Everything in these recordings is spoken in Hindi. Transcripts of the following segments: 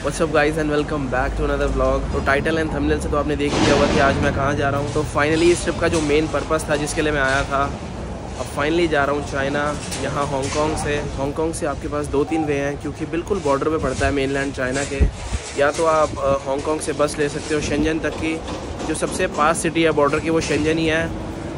WhatsApp guys and welcome back to another vlog. तो टाइटल एंड थंबनेल से तो आपने देख लिया होगा कि आज मैं कहाँ जा रहा हूँ। तो फाइनली इस ट्रिप का जो मेन पर्पस था जिसके लिए मैं आया था, अब फाइनली जा रहा हूँ चाइना। यहाँ हांगकॉन्ग से आपके पास 2-3 वे हैं क्योंकि बिल्कुल बॉर्डर पे पड़ता है मेनलैंड चाइना के। या तो आप हांगकॉन्ग से बस ले सकते हो शेंजन तक की, जो सबसे पास सिटी है बॉर्डर की वो शेंजन ही है।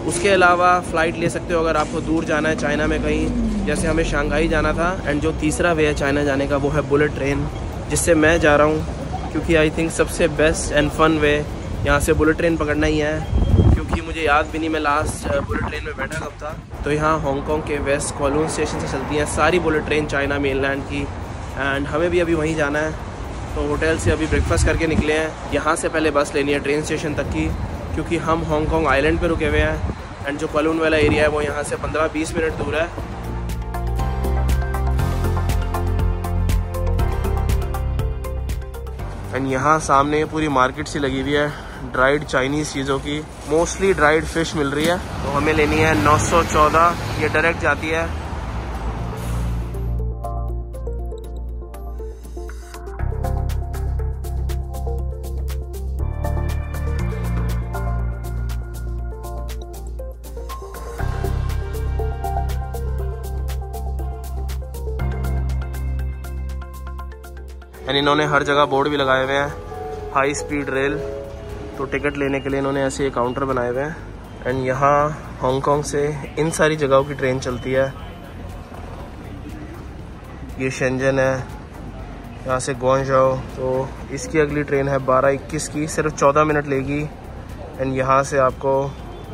उसके अलावा फ़्लाइट ले सकते हो अगर आपको दूर जाना है चाइना में कहीं, जैसे हमें शंघाई जाना था। एंड जो तीसरा वे है चाइना जाने का वो है बुलेट ट्रेन, जिससे मैं जा रहा हूँ क्योंकि आई थिंक सबसे बेस्ट एंड फन वे यहाँ से बुलेट ट्रेन पकड़ना ही है। क्योंकि मुझे याद भी नहीं मैं लास्ट बुलेट ट्रेन में बैठा कब था। तो यहाँ हांगकॉन्ग के वेस्ट कॉलोन स्टेशन से चलती हैं सारी बुलेट ट्रेन चाइना मेनलैंड की, एंड हमें भी अभी वहीं जाना है। तो होटल से अभी ब्रेकफास्ट करके निकले हैं। यहाँ से पहले बस लेनी है ट्रेन स्टेशन तक की, क्योंकि हम हांगकॉन्ग आइलैंड पे रुके हुए हैं एंड जो कॉलोन वाला एरिया है वो यहाँ से 15-20 मिनट दूर है। एंड यहाँ सामने पूरी मार्केट सी लगी हुई है ड्राइड चाइनीज़ चीज़ों की, मोस्टली ड्राइड फिश मिल रही है। तो हमें लेनी है 914, ये डायरेक्ट जाती है। एंड इन्होंने हर जगह बोर्ड भी लगाए हुए हैं हाई स्पीड रेल। तो टिकट लेने के लिए इन्होंने ऐसे काउंटर बनाए हुए हैं। एंड यहाँ हांगकॉन्ग से इन सारी जगहों की ट्रेन चलती है। ये शेंजन है, यहाँ से ग्वांगझो। तो इसकी अगली ट्रेन है 12:21 की, सिर्फ 14 मिनट लेगी। एंड यहाँ से आपको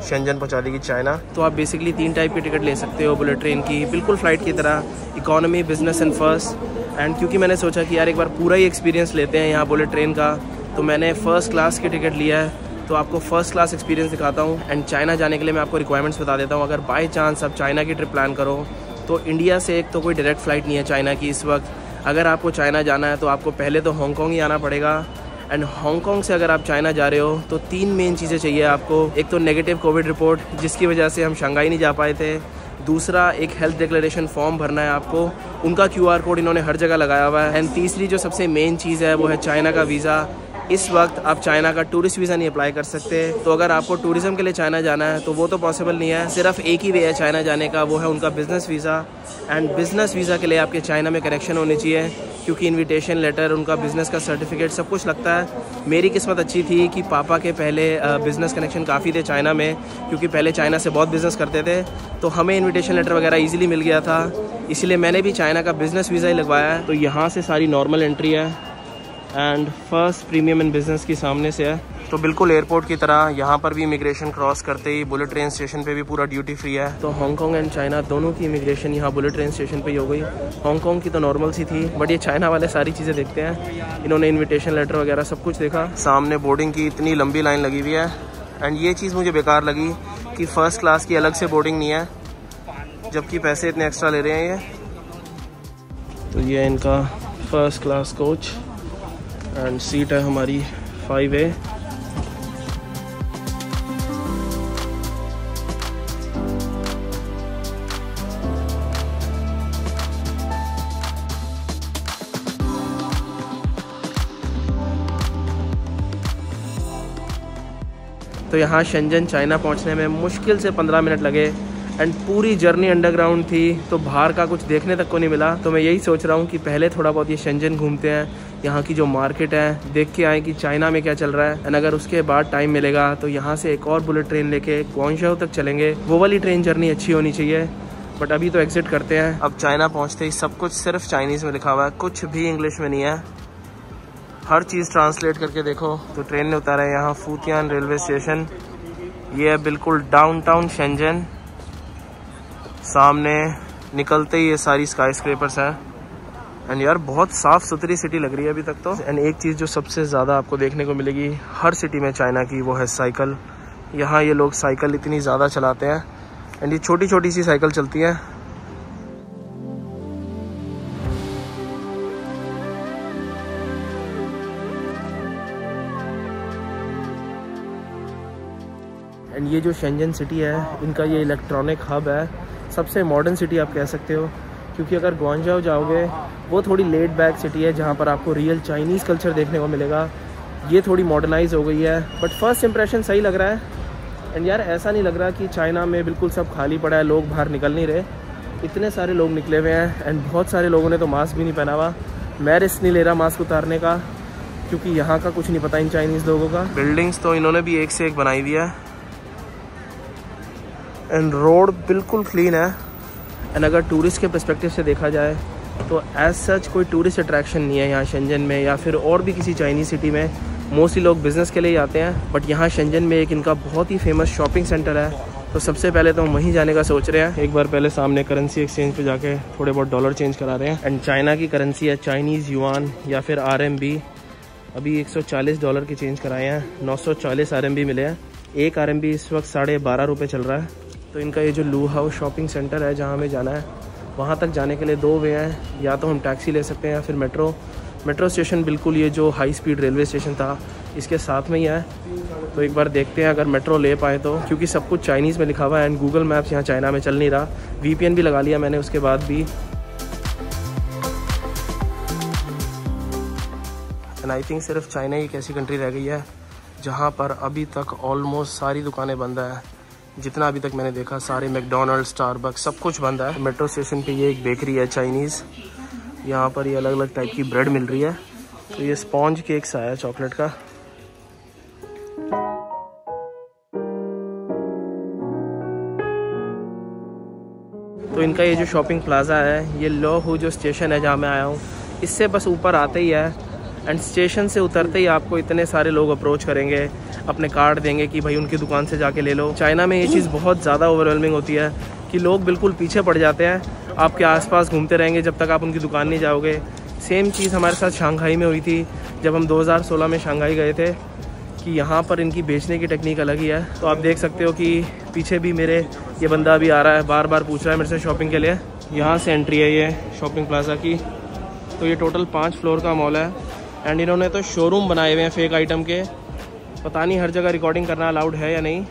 शेंजन पहुँचा देगी चाइना। तो आप बेसिकली 3 टाइप की टिकट ले सकते हो बुलेट ट्रेन की, बिल्कुल फ़्लाइट की तरह, economy, business and first. And क्योंकि मैंने सोचा कि यार एक बार पूरा ही एक्सपीरियंस लेते हैं यहाँ बुलेट ट्रेन का, तो मैंने फ़र्स्ट क्लास की टिकट लिया है। तो आपको फ़र्स्ट क्लास एक्सपीरियंस दिखाता हूँ। एंड चाइना जाने के लिए मैं आपको रिक्वायरमेंट्स बता देता हूँ। अगर बाय चांस आप चाइना की ट्रिप प्लान करो तो इंडिया से एक तो कोई डायरेक्ट फ़्लाइट नहीं है चाइना की इस वक्त। अगर आपको चाइना जाना है तो आपको पहले तो हांगकॉन्ग ही आना पड़ेगा। एंड हांगकॉन्ग से अगर आप चाइना जा रहे हो तो 3 मेन चीज़ें चाहिए आपको। एक तो नेगेटिव कोविड रिपोर्ट, जिसकी वजह से हम शंघाई नहीं जा पाए थे। दूसरा, एक हेल्थ डिक्लेरेशन फॉर्म भरना है आपको, उनका QR कोड इन्होंने हर जगह लगाया हुआ है। एंड तीसरी जो सबसे मेन चीज़ है वो है चाइना का वीज़ा। इस वक्त आप चाइना का टूरिस्ट वीज़ा नहीं अप्लाई कर सकते। तो अगर आपको टूरिज़्म के लिए चाइना जाना है तो वो तो पॉसिबल नहीं है। सिर्फ एक ही वे है चाइना जाने का, वो है उनका business visa. And business visa के लिए आपके चाइना में कनेक्शन होनी चाहिए, क्योंकि इनविटेशन लेटर, उनका बिज़नेस का सर्टिफिकेट, सब कुछ लगता है। मेरी किस्मत अच्छी थी कि पापा के पहले बिज़नेस कनेक्शन काफ़ी थे चाइना में, क्योंकि पहले चाइना से बहुत बिज़नेस करते थे। तो हमें इनविटेशन लेटर वगैरह ईजिली मिल गया था, इसलिए मैंने भी चाइना का बिज़नेस वीज़ा ही लगवाया है। तो यहाँ से सारी नॉर्मल एंट्री है and first premium and business की सामने से है। तो बिल्कुल एयरपोर्ट की तरह यहाँ पर भी इमिग्रेशन क्रॉस करते ही बुलेट ट्रेन स्टेशन पे भी पूरा ड्यूटी फ्री है। तो हांगकॉन्ग एंड चाइना दोनों की इमिग्रेशन यहाँ बुलेट ट्रेन स्टेशन पे ही हो गई। हांगकॉन्ग की तो नॉर्मल सी थी, बट ये चाइना वाले सारी चीज़ें देखते हैं। इन्होंने इन्विटेशन लेटर वगैरह सब कुछ देखा। सामने बोर्डिंग की इतनी लंबी लाइन लगी हुई है। एंड ये चीज़ मुझे बेकार लगी कि फ़र्स्ट क्लास की अलग से बोर्डिंग नहीं है, जबकि पैसे इतने एक्स्ट्रा ले रहे हैं ये। तो ये इनका first class coach and seat है हमारी 5A। तो यहाँ शेंजन चाइना पहुँचने में मुश्किल से 15 मिनट लगे। एंड पूरी जर्नी अंडरग्राउंड थी, तो बाहर का कुछ देखने तक को नहीं मिला। तो मैं यही सोच रहा हूँ कि पहले थोड़ा बहुत ये शेंजन घूमते हैं, यहाँ की जो मार्केट है देख के आए कि चाइना में क्या चल रहा है। एंड अगर उसके बाद टाइम मिलेगा तो यहाँ से एक और बुलेट ट्रेन लेके ग्वांगझो तक चलेंगे। वो वाली ट्रेन जर्नी अच्छी होनी चाहिए, बट अभी तो एग्जिट करते हैं। अब चाइना पहुँचते ही सब कुछ सिर्फ चाइनीज़ में लिखा हुआ है, कुछ भी इंग्लिश में नहीं है। हर चीज़ ट्रांसलेट करके देखो। तो ट्रेन ने उतारा है यहाँ फुतियान रेलवे स्टेशन। ये है बिल्कुल डाउनटाउन शेंजन। सामने निकलते ही ये सारी स्काई स्क्रेपर्स हैं। एंड यार बहुत साफ़ सुथरी सिटी लग रही है अभी तक तो। एंड एक चीज़ जो सबसे ज़्यादा आपको देखने को मिलेगी हर सिटी में चाइना की, वो है साइकिल। यहाँ ये लोग साइकिल इतनी ज़्यादा चलाते हैं। एंड ये छोटी छोटी सी साइकिल चलती है। एंड ये जो शेंजन सिटी है, इनका ये इलेक्ट्रॉनिक हब है, सबसे मॉडर्न सिटी आप कह सकते हो, क्योंकि अगर ग्वांगझाओ जाओगे वो थोड़ी लेड बैक सिटी है जहाँ पर आपको रियल चाइनीज़ कल्चर देखने को मिलेगा। ये थोड़ी मॉडर्नाइज हो गई है, बट फर्स्ट इंप्रेशन सही लग रहा है। एंड यार ऐसा नहीं लग रहा कि चाइना में बिल्कुल सब खाली पड़ा है, लोग बाहर निकल नहीं रहे। इतने सारे लोग निकले हुए हैं एंड बहुत सारे लोगों ने तो मास्क भी नहीं पहना हुआ। मैं रिस्क नहीं ले रहा मास्क उतारने का, क्योंकि यहाँ का कुछ नहीं पता इन चाइनीज़ लोगों का। बिल्डिंग्स तो इन्होंने भी एक से एक बनाई हुई है एंड रोड बिल्कुल क्लीन है। एंड अगर टूरिस्ट के पर्सपेक्टिव से देखा जाए तो एज सच कोई टूरिस्ट अट्रैक्शन नहीं है यहाँ शेंजन में या फिर और भी किसी चाइनीज़ सिटी में। मोस्टली लोग बिज़नेस के लिए ही आते हैं, बट यहाँ शेंजन में एक इनका बहुत ही फेमस शॉपिंग सेंटर है, तो सबसे पहले तो हम वहीं जाने का सोच रहे हैं। एक बार पहले सामने करेंसी एक्सचेंज पे जाके थोड़े बहुत डॉलर चेंज करा रहे हैं। एंड चाइना की करेंसी है चाइनीज़ युआन या फिर RMB। अभी $140 के चेंज कराए हैं, 940 RMB मिले हैं। एक RMB इस वक्त 12.5 रुपये चल रहा है। तो इनका ये जो लू हाउस शॉपिंग सेंटर है जहाँ हमें जाना है, वहाँ तक जाने के लिए 2 वे हैं, या तो हम टैक्सी ले सकते हैं या फिर मेट्रो स्टेशन बिल्कुल ये जो हाई स्पीड रेलवे स्टेशन था इसके साथ में ही है। तो एक बार देखते हैं अगर मेट्रो ले पाए तो, क्योंकि सब कुछ चाइनीज़ में लिखा हुआ है एंड गूगल मैप्स यहाँ चाइना में चल नहीं रहा। VPN भी लगा लिया मैंने उसके बाद भी। एंड आई थिंक सिर्फ चाइना ही एक ऐसी कंट्री रह गई है जहाँ पर अभी तक ऑलमोस्ट सारी दुकानें बंद है। जितना अभी तक मैंने देखा सारे मैकडोनल्ड, स्टारबक्स सब कुछ बंद है। मेट्रो स्टेशन पे ये एक बेकरी है चाइनीज़, यहाँ पर ये अलग अलग टाइप की ब्रेड मिल रही है। तो ये स्पॉन्ज केक्स आया है चॉकलेट का। तो इनका ये जो शॉपिंग प्लाजा है, ये लो हू जो स्टेशन है जहाँ मैं आया हूँ, इससे बस ऊपर आते ही है एंड स्टेशन से उतरते ही आपको इतने सारे लोग अप्रोच करेंगे, अपने कार्ड देंगे कि भाई उनकी दुकान से जाके ले लो। चाइना में ये चीज़ बहुत ज़्यादा ओवरवेलमिंग होती है कि लोग बिल्कुल पीछे पड़ जाते हैं, आपके आसपास घूमते रहेंगे जब तक आप उनकी दुकान नहीं जाओगे। सेम चीज़ हमारे साथ शंघाई में हुई थी जब हम 2016 में शंघाई गए थे, कि यहाँ पर इनकी बेचने की टेक्निक अलग ही है। तो आप देख सकते हो कि पीछे भी मेरे ये बंदा अभी आ रहा है, बार बार पूछ रहा है मेरे से शॉपिंग के लिए। यहाँ से एंट्री है ये शॉपिंग प्लाजा की। तो ये टोटल 5 फ्लोर का मॉल है एंड इन्होंने तो शोरूम बनाए हुए हैं फेक आइटम के। पता नहीं हर जगह रिकॉर्डिंग करना अलाउड है या नहीं।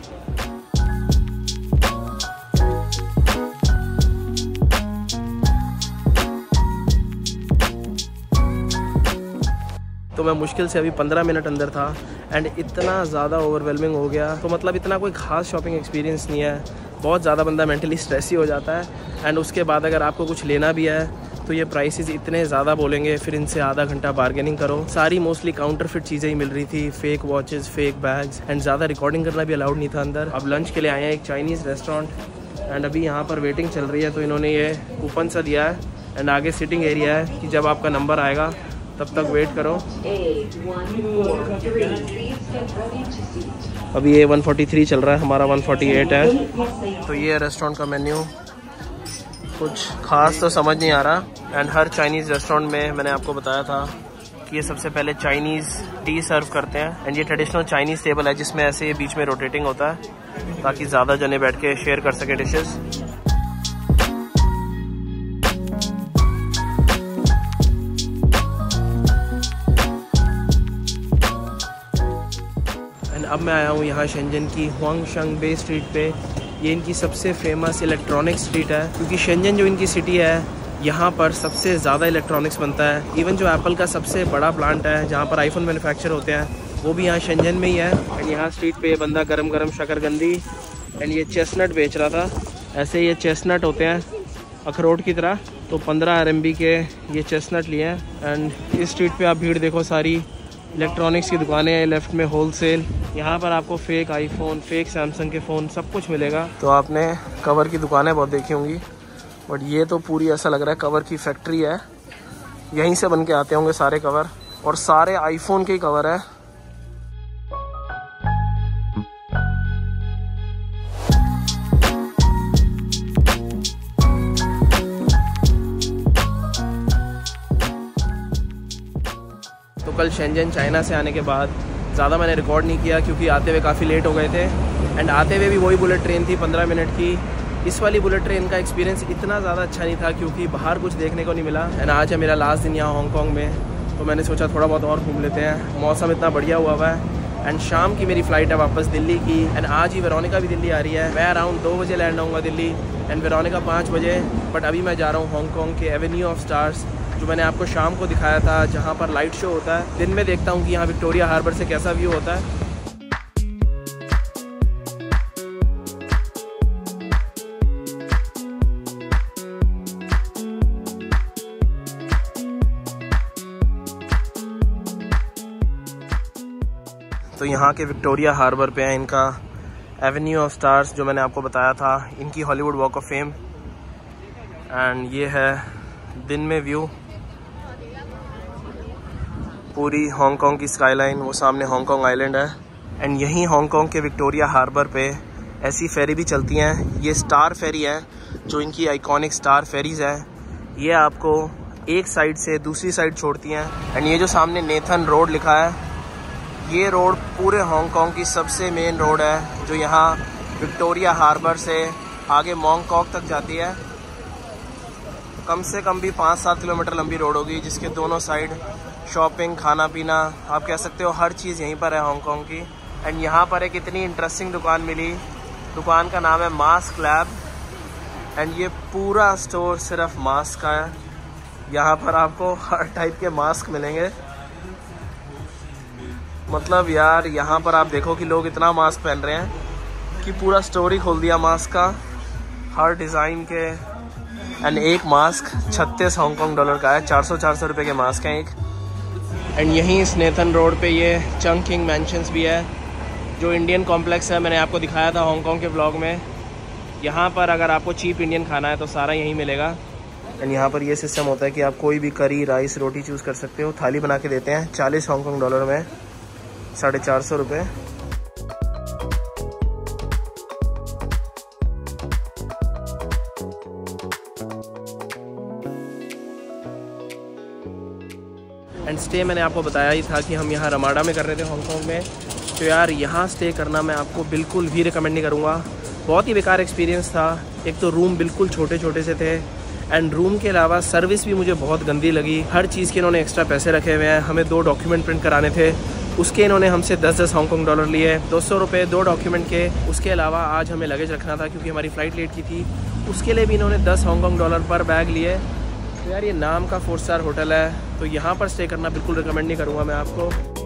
तो मैं मुश्किल से अभी 15 मिनट अंदर था एंड इतना ज़्यादा ओवरवेलमिंग हो गया। तो मतलब इतना कोई ख़ास शॉपिंग एक्सपीरियंस नहीं है, बहुत ज़्यादा बंदा मेंटली स्ट्रेस ही हो जाता है। एंड उसके बाद अगर आपको कुछ लेना भी है तो ये प्राइसेस इतने ज़्यादा बोलेंगे, फिर इनसे आधा घंटा बार्गेनिंग करो। सारी मोस्टली काउंटरफिट चीज़ें ही मिल रही थी, fake watches, fake bags and ज़्यादा रिकॉर्डिंग करना भी अलाउड नहीं था अंदर। अब लंच के लिए आए हैं एक चाइनीज़ रेस्टोरेंट एंड अभी यहाँ पर वेटिंग चल रही है। तो इन्होंने ये कूपन सा दिया है एंड आगे सिटिंग एरिया है कि जब आपका नंबर आएगा तब तक वेट करो। अभी ये 143 चल रहा है, हमारा 148 है। तो ये रेस्टोरेंट का मेन्यू, कुछ खास तो समझ नहीं आ रहा। एंड हर चाइनीज़ रेस्टोरेंट में मैंने आपको बताया था कि ये सबसे पहले चाइनीज़ टी सर्व करते हैं एंड ये ट्रेडिशनल चाइनीज़ टेबल है जिसमें ऐसे ये बीच में रोटेटिंग होता है ताकि ज़्यादा जने बैठ के शेयर कर सके डिशेस। एंड अब मैं आया हूँ यहाँ शेंजन की हुआंगशांगबे स्ट्रीट पे। ये इनकी सबसे फेमस इलेक्ट्रॉनिक स्ट्रीट है, क्योंकि शेंजन जो इनकी सिटी है यहाँ पर सबसे ज़्यादा इलेक्ट्रॉनिक्स बनता है। इवन जो एप्पल का सबसे बड़ा प्लांट है जहाँ पर आईफोन मैन्युफैक्चर होते हैं वो भी यहाँ शेंजन में ही है। एंड यहाँ स्ट्रीट पे ये बंदा गरम गरम शकरकंदी एंड ये चेस्टनट बेच रहा था। ऐसे ये चेस्टनट होते हैं अखरोट की तरह। तो 15 RMB के ये चेस्टनट लिए हैं। एंड इस स्ट्रीट पर आप भीड़ देखो, सारी इलेक्ट्रॉनिक्स की दुकानें हैं। लेफ्ट में होलसेल, यहाँ पर आपको फेक आईफोन, फेक सैमसंग के फ़ोन सब कुछ मिलेगा। तो आपने कवर की दुकानें बहुत देखी होंगी, बट ये तो पूरी ऐसा लग रहा है कवर की फैक्ट्री है। यहीं से बन के आते होंगे सारे कवर और सारे आईफोन के ही कवर है। तो कल शेंजन चाइना से आने के बाद ज़्यादा मैंने रिकॉर्ड नहीं किया क्योंकि आते हुए काफ़ी लेट हो गए थे एंड आते हुए भी वही बुलेट ट्रेन थी 15 मिनट की। इस वाली बुलेट ट्रेन का एक्सपीरियंस इतना ज़्यादा अच्छा नहीं था क्योंकि बाहर कुछ देखने को नहीं मिला। एंड आज है मेरा लास्ट दिन यहाँ हांगकांग में, तो मैंने सोचा थोड़ा बहुत और घूम लेते हैं। मौसम इतना बढ़िया हुआ है एंड शाम की मेरी फ़्लाइट है वापस दिल्ली की। एंड आज ही वेरोनिका भी दिल्ली आ रही है। मैं अराउंड 2 बजे लैंड आऊँगा दिल्ली एंड वेरोनिका 5 बजे। बट अभी मैं जा रहा हूँ हांगकॉन्ग के एवेन्यू ऑफ स्टार्स, जो मैंने आपको शाम को दिखाया था, जहाँ पर लाइट शो होता है। दिन में देखता हूँ कि यहाँ विक्टोरिया हार्बर से कैसा व्यू होता है। तो यहाँ के विक्टोरिया हार्बर पे है इनका एवेन्यू ऑफ स्टार्स, जो मैंने आपको बताया था, इनकी Hollywood walk of fame. And ये है दिन में व्यू, पूरी हांगकांग की स्काईलाइन, वो सामने हांगकांग आइलैंड है। एंड यहीं हांगकांग के विक्टोरिया हार्बर पे ऐसी फेरी भी चलती हैं। ये स्टार फेरी है, जो इनकी आइकॉनिक स्टार फेरीज़ है। ये आपको एक साइड से दूसरी साइड छोड़ती हैं। एंड ये जो सामने नेथन रोड लिखा है, ये रोड पूरे हांगकांग की सबसे मेन रोड है, जो यहाँ विक्टोरिया हार्बर से आगे मॉन्गकॉक तक जाती है। कम से कम भी 5-7 किलोमीटर लंबी रोड होगी, जिसके दोनों साइड शॉपिंग, खाना पीना, आप कह सकते हो हर चीज़ यहीं पर है हांगकांग की। एंड यहाँ पर एक इतनी इंटरेस्टिंग दुकान मिली, दुकान का नाम है मास्क लैब। एंड ये पूरा स्टोर सिर्फ मास्क का है। यहाँ पर आपको हर टाइप के मास्क मिलेंगे। मतलब यार, यहाँ पर आप देखो कि लोग इतना मास्क पहन रहे हैं कि पूरा स्टोर ही खोल दिया मास्क का, हर डिज़ाइन के। एंड एक मास्क 36 हांगकांग डॉलर का है, 400 रुपये के मास्क हैं एक। एंड यहीं इस नेथन रोड पे ये चंगकिंग मैंशंस भी है, जो इंडियन कॉम्प्लेक्स है, मैंने आपको दिखाया था हांगकांग के व्लॉग में। यहाँ पर अगर आपको चीप इंडियन खाना है तो सारा यहीं मिलेगा। एंड यहाँ पर ये सिस्टम होता है कि आप कोई भी करी, राइस, रोटी चूज़ कर सकते हो। थाली बना के देते हैं 40 हांगकांग डॉलर में, 450 रुपये। एंड स्टे मैंने आपको बताया ही था कि हम यहाँ रमाडा में कर रहे थे हांगकांग में। तो यार यहाँ स्टे करना मैं आपको बिल्कुल भी रिकमेंड नहीं करूँगा। बहुत ही बेकार एक्सपीरियंस था। एक तो रूम बिल्कुल छोटे छोटे से थे, एंड रूम के अलावा सर्विस भी मुझे बहुत गंदी लगी। हर चीज़ के इन्होंने एक्स्ट्रा पैसे रखे हुए हैं। हमें 2 डॉक्यूमेंट प्रिंट कराने थे, उसके इन्होंने हमसे 10-10 हांगकांग डॉलर लिए, 200 रुपये 2 डॉक्यूमेंट के। उसके अलावा आज हमें लगेज रखना था क्योंकि हमारी फ़्लाइट लेट की थी, उसके लिए भी इन्होंने 10 हांगकांग डॉलर पर बैग लिए। तो यार ये नाम का 4 स्टार होटल है, तो यहाँ पर स्टे करना बिल्कुल रिकमेंड नहीं करूँगा मैं आपको।